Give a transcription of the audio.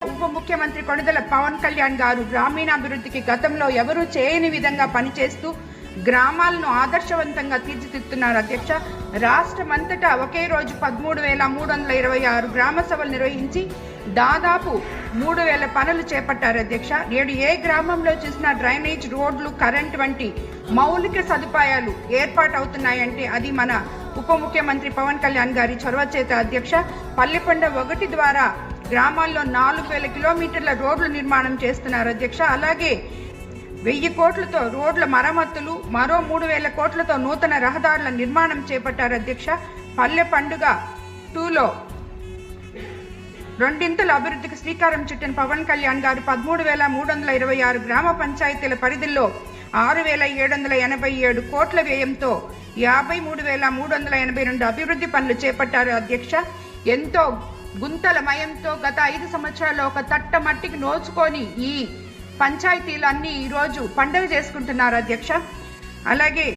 ఉప ముఖ్యమంత్రి కొణిదెల పవన్ కళ్యాణ్ గారు గ్రామీణాభివృద్ధికి గతంలో ఎవరూ చేయని విధంగా పనిచేస్తూ గ్రామాలను ఆదర్శవంతంగా తీర్చిదిద్దుతున్నారు అధ్యక్ష. రాష్ట్రమంతటా ఒకే రోజు 13,326 గ్రామ సభలు నిర్వహించి దాదాపు 3,000 పనులు చేపట్టారు అధ్యక్ష. నేడు ఏ గ్రామంలో చూసినా డ్రైనేజ్, రోడ్లు, కరెంట్ వంటి మౌలిక సదుపాయాలు ఏర్పాటవుతున్నాయంటే అది మన ఉప ముఖ్యమంత్రి పవన్ కళ్యాణ్ గారి చొరవ చేత అధ్యక్ష. పల్లెపండ 1 ద్వారా గ్రామాల్లో 4,000 కిలోమీటర్ల రోడ్లు నిర్మాణం చేస్తున్నారు అధ్యక్ష. అలాగే 1,000 కోట్లతో రోడ్ల మరమ్మతులు, మరో 3,000 కోట్లతో నూతన రహదారుల నిర్మాణం చేపట్టారు అధ్యక్ష. పల్లె పండుగ 2లో రెండింతల అభివృద్ధికి శ్రీకారం చుట్టిన పవన్ కళ్యాణ్ గారు 13,326 గ్రామ పంచాయతీల పరిధిలో 6,787 కోట్ల వ్యయంతో 53,382 అభివృద్ధి పనులు చేపట్టారు అధ్యక్ష. ఎంతో గుంతలమయంతో గత 5 సంవత్సరాల్లో ఒక తట్ట మట్టికి నోచుకొని ఈ పంచాయతీలన్నీ ఈరోజు పండుగ చేసుకుంటున్నారు అధ్యక్ష. అలాగే